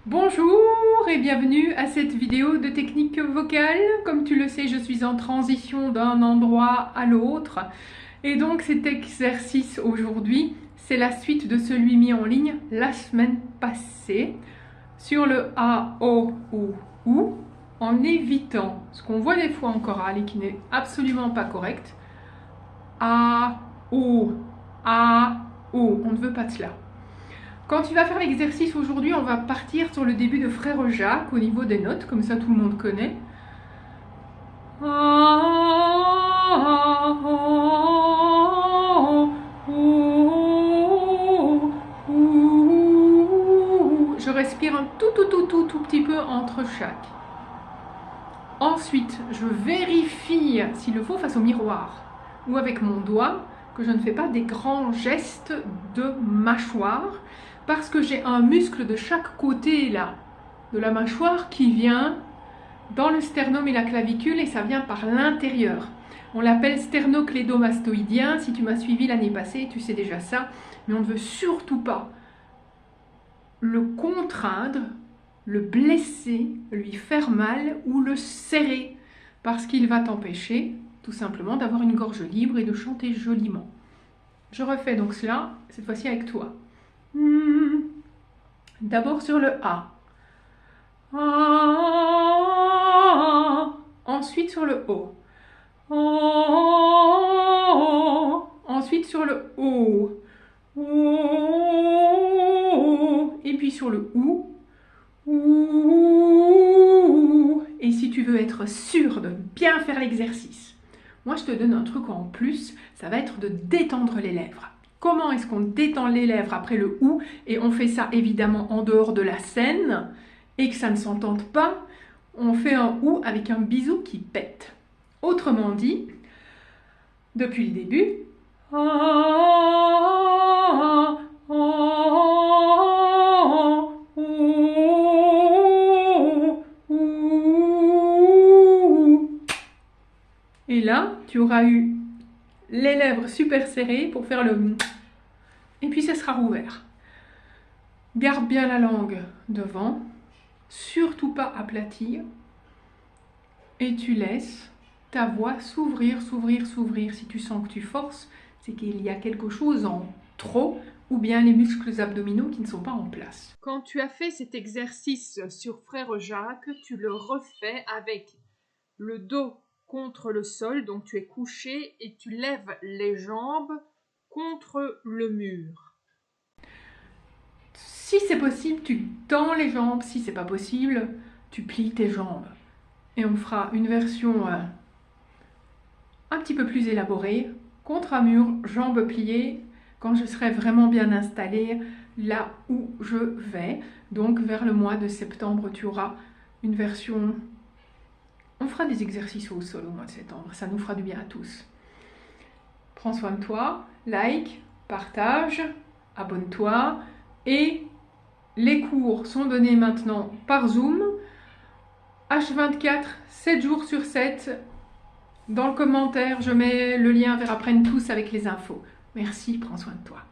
Bonjour et bienvenue à cette vidéo de technique vocale. Comme tu le sais, je suis en transition d'un endroit à l'autre. Et donc cet exercice aujourd'hui, c'est la suite de celui mis en ligne la semaine passée sur le A, O, ou, en évitant ce qu'on voit des fois en chorale et qui n'est absolument pas correct. A, O, A, O. On ne veut pas de cela. Quand tu vas faire l'exercice aujourd'hui, on va partir sur le début de Frère Jacques au niveau des notes, comme ça tout le monde connaît. Je respire un tout petit peu entre chaque. Ensuite, je vérifie, s'il le faut, face au miroir ou avec mon doigt, que je ne fais pas des grands gestes de mâchoire parce que j'ai un muscle de chaque côté là de la mâchoire qui vient dans le sternum et la clavicule et ça vient par l'intérieur. On l'appelle sternoclédomastoïdien. Si tu m'as suivi l'année passée, tu sais déjà ça, mais on ne veut surtout pas le contraindre, le blesser, lui faire mal ou le serrer parce qu'il va t'empêcher tout simplement d'avoir une gorge libre et de chanter joliment. Je refais donc cela, cette fois-ci avec toi. D'abord sur le A. Ensuite sur le O. Ensuite sur le O. Et puis sur le OU. Et si tu veux être sûr de bien faire l'exercice, moi je te donne un truc en plus, ça va être de détendre les lèvres. Comment est-ce qu'on détend les lèvres après le OU? Et on fait ça évidemment en dehors de la scène et que ça ne s'entende pas. On fait un OU avec un bisou qui pète. Autrement dit, depuis le début, et là, tu auras eu les lèvres super serrées pour faire le... Et puis ça sera rouvert. Garde bien la langue devant, surtout pas aplatir. Et tu laisses ta voix s'ouvrir, s'ouvrir, s'ouvrir. Si tu sens que tu forces, c'est qu'il y a quelque chose en trop ou bien les muscles abdominaux qui ne sont pas en place. Quand tu as fait cet exercice sur Frère Jacques, tu le refais avec le dos contre le sol, donc tu es couché et tu lèves les jambes contre le mur. Si c'est possible, tu tends les jambes. Si c'est pas possible, tu plies tes jambes. Et on fera une version un petit peu plus élaborée, contre un mur, jambes pliées, quand je serai vraiment bien installée là où je vais. Donc vers le mois de septembre, tu auras une version... On fera des exercices au sol au mois de septembre, ça nous fera du bien à tous. Prends soin de toi, like, partage, abonne-toi et les cours sont donnés maintenant par Zoom, H24, 7 jours sur 7. Dans le commentaire, je mets le lien vers Apprenne tous avec les infos. Merci, prends soin de toi.